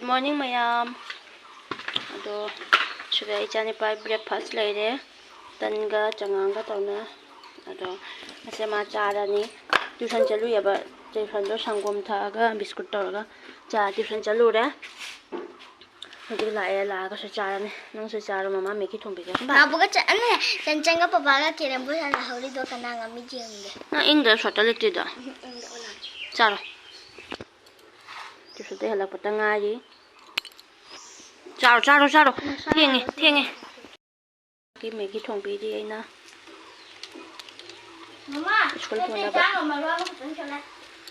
Good morning mayam. Ado sudah ichanipai breakfast leire. Tanga changanga tawna. Ado ase ma charani. Tuition chalu yaba. Tuition do sangom thaga biscuit tawga. Cha tuition chalu re. Hadi la ka se charani. Nang se charo mama meki thombiga. Ma buga chane chanchanga papa ga kiran bu hala holi do kana ngami jingde. Na ingda shortality da. Charo. Tuition de hala patanga yi. Charo. Thienge. Cái mấy cái thùng bì đi na. Mama. School ko na ba?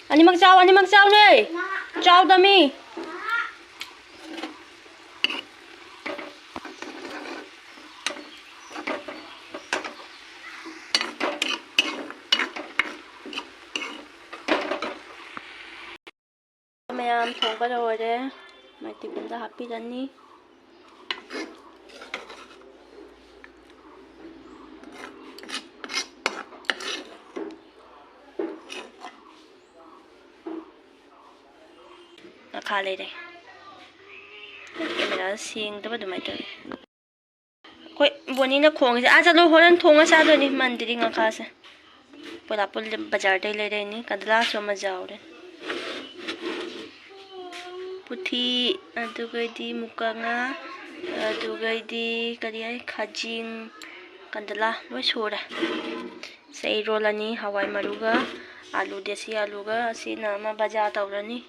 Ani magsaw ni. Chow dami. Mayam thong ba rồi đấy. Mai tìm ra happy dani. Khá lấy đây camera xiên đó đúng vậy thôi buồn đi nó khong à chalo horan thong sa do ni mandiri nga kha sa pula pul bazar dai le dai ni kadla so ma jaw re puthi adugai di mukanga adugai di kari ai khajing kadla loi sura sei rolani hawai maruga alu desi aluga asina ma bazar tawrani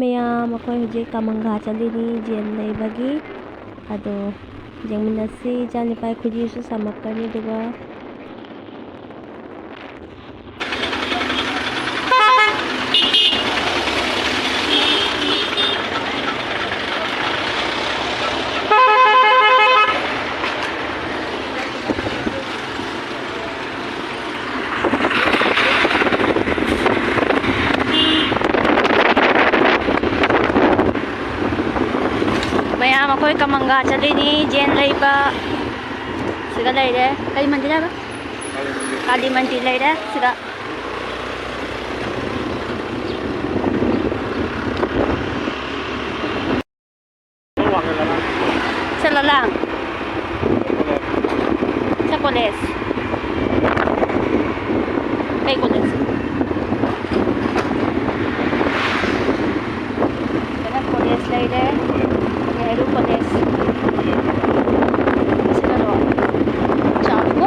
mayam akoy hujik kamangga chalini jen leibagi ado jengminasi janipai khuji su samakani duga mayam akoy kamangga chalini jen leiba siga leire kali mandir ba kali mandir leire siga selalang sa college kay college kana college leire Meru College. Siguro. Ciao po.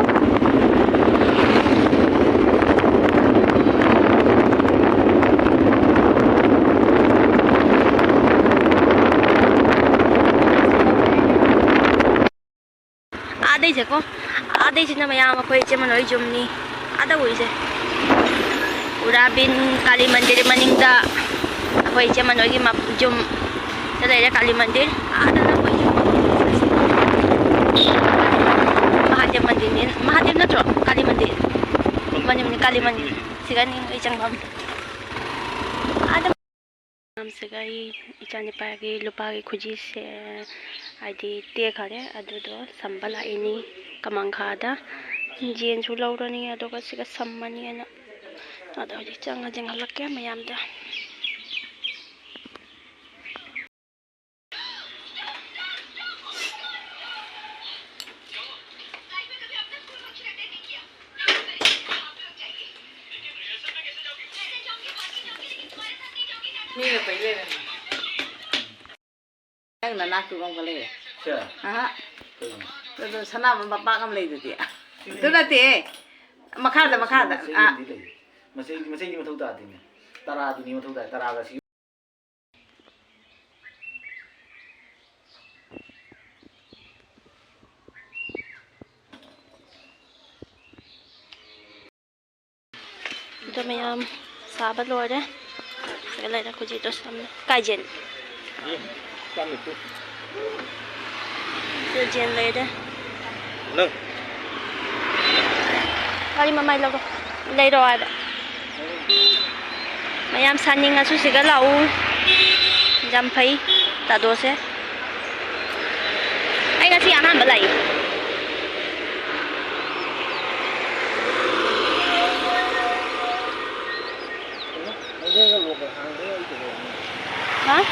Adai je na mayam akhoi che manoi jumni. Ada ui je. Urabin Kali Mandir maningda akhoi che manoi gi map jum Dari Kali Mandir ada nama Mahathir na tro Kali Mandir Kali Mandir sigan ichang bam ada nam segai ichani pagi lupagi khuji se id te khare adu do sambala ini kamangkha da jen chu lawrani adu ka siga sammani na adu ji changa halak mayam da Ni phải lên này. Cái là nát cũng không lên. Sure. Rồi sana mà bác không lên được thì. Tôi là thế. Mà khát à. Mà xây đi mà thâu ta thì. Tara thì ni mà thâu ta, tara là xí. Ito mayam sabat lord eh. Segala dah kuji tu sama kajen. Kami tu. Kajen leh dah. Neng. Kali mamai lau leh doa ada. Mayam saning asu segala u jam pai tak dos eh. Ay kasi aman balai. Đây là luộc ở hàng đấy anh hả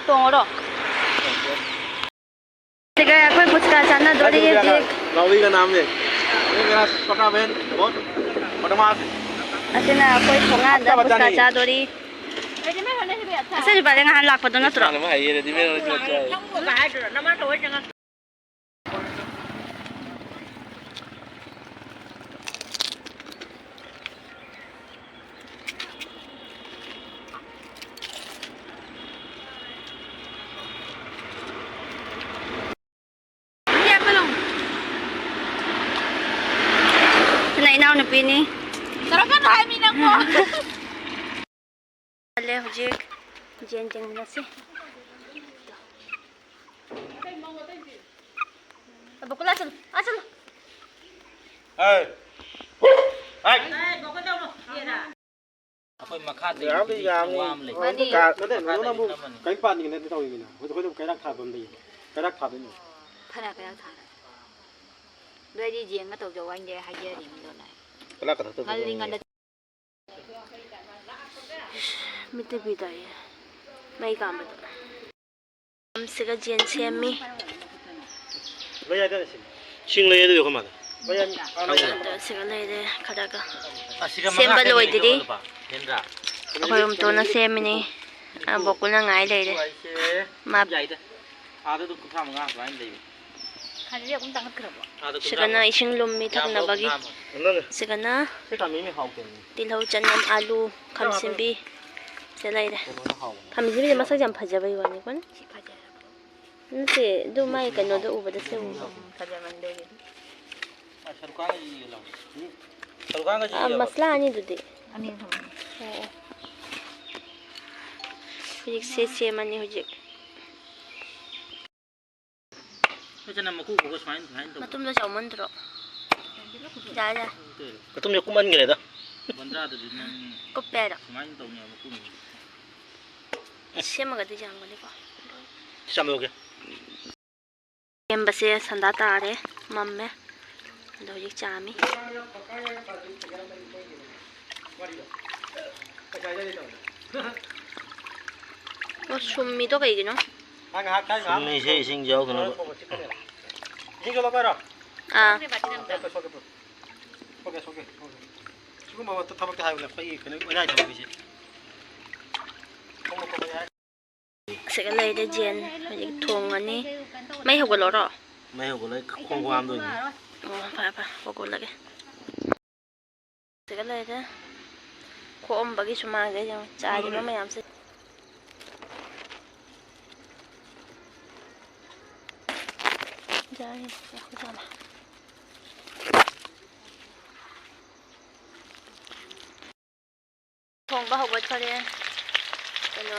tuồng rồi thì cái quay bút cả chán đó đi gì Lâu đi cái nam gì cái là con nam bên bốn con nam Asin na quay thong nga da bút cả chán đó đi Asa di ba nga halak pa doon na tro ano ba ay di meron siya Sinainaw na pini Sarapan na kami na mo. Ale hujik jenjeng na si Abukula asal asal ay ay Ako'y makati. Gam đi gam đi. Cả nó để nó mua cái pan như này tao mình. Tôi có cái rác thải bầm đi. Cái rác thải đấy nhỉ. พนักงานทานด้วยดีเจียงก็ตกจะวันเดียวให้เยอะนี่มันโดนไหน Cái rác thải tôi. มันลิงกัน Mite bidai mai kam ba am siga jen semi Bây giờ đây xin. Xin lấy được không mà? Bây giờ da siga lai de khada ka Asiga Semba loi didi. Hendra. akoi um to na semi ni a bokul na ngai lai de ma Vậy đó. Ada tu kupam ngah lain lagi. คันเรียกอุ้มตังค์กระบอก Ada tu. siga na ising lum mi thak na bagi nó này. siga na Cái thằng mình học cái. tilhau chanam alu kham simbi se lai de Nó hậu. kham simbi de masak jam phaja bai wani kon ชิพาจา nse du mai kano da uba da se u พาจามันเดิน Sarukan lagi lah. Sarukan lagi. masla ani du de อันนี้ทำไม hujik se mani hujik Macam nama aku fokus main tu. matum da chawman dro ja ja Cái tôm nhục cũng ăn cái này đó. Bandra tu di nang ko pera main tu ni aku ni. sema ga de jang ni ko Sao mà ok. Embase sanda tare mamme do hujik chami o summi to kai gino Ăn hạt cái ngắm. Ini saya sing jauh tu nak. Ini kalau kau ah Ok. 지금 뭐 또 타먹게 하고 거의 그냥 어디야 저 비지. sega lai de jen hujik thong ani mai hogolo ro Mai aku lagi kong kuam tu ni. oh pa hogol lage sega lai de ko om bagi suma ge jang cha ji ma mayam se Jai, ya khujama. Thong ba hobot pare. Kano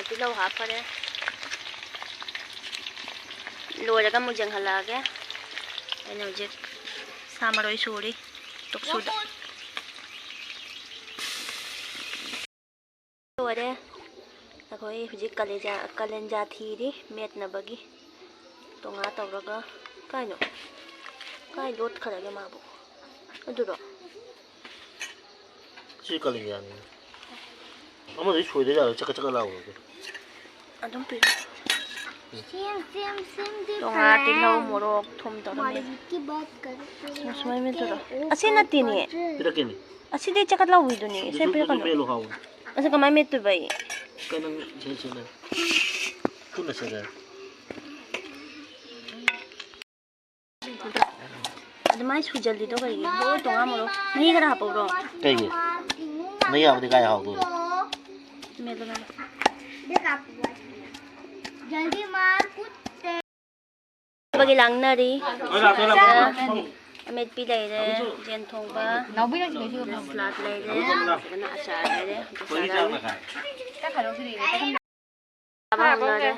tilaw ha pare. Lora ka mujang halage. Ano je samaroi suri. Tuksuda. Lora. Akoi hujik kalenja thiri met na bagi. Tonga tawraga kaino kai lot kharage mabu aduro Chỉ có linh anh. Ông ấy chui đấy giờ chắc lâu rồi. adum pi Sim di tonga tilaw morok thom tawra me की बात करते masmai me duro asina tini Tidak kini. aside chakat lawi duni se pe kano Melo kau. asa kamai me tu bai Kanang sini. Tu nak saja. admai su jaldi to kai bo tonga morok nahi kara hapuro Cái gì? Mấy ông thì cái học rồi. me lo देखा जल्दी मार कुत्ते bagi lang na ri Tôi làm. amet pi lai de jen thong ba เราไม่ได้ช่วย slat lai de kana achar lai de Tôi đi ra mà khai. ถ้าขายเราสิเลย abang na de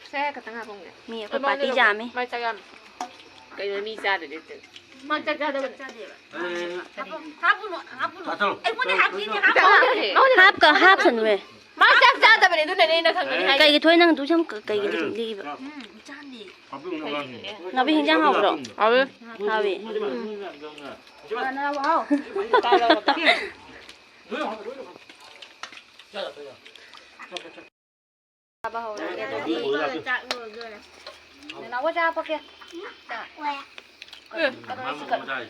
แซ่กับตั้งหาพงเนี่ย mi ko party jami มาจากกันก็ยังมีจ้าเด็ดเด็ดมาจากจ้าเด็ด hap ka hap san we มาจากจ้าแต่ไม่ได้ดูในนี้นะครั้งนี้ kai gi thoi nang du cham kai gi li ba na bi hinjang ha bro เอาเลย ha wi pakai. Where? Mama mau cari.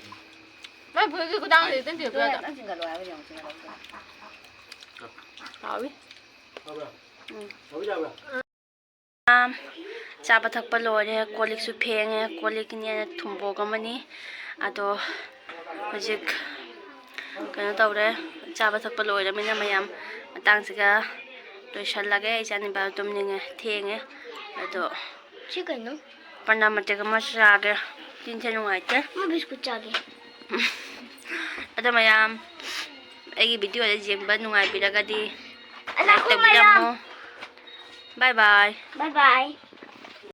Ba bữa cái đang thì tên tiểu Dua bữa. tak tinggal luar yang tinggal luar. Hảo đi. ဟုတ်ပါဟုတ်ကြပါ Chaba thakpa lore kolik su phenge kolik ne thumbo gamani ado hojik kana tawre chaba thakpa lore mina mayam matang siga to shallage isani ba tumninge thenge ado Chicken, no? panamate ga masage tin thenu aite Ma biscuit chage. ado mayam egi video le jengba nungai biragadi Anak like ko, tabira madam. mo bye bye Bye-bye.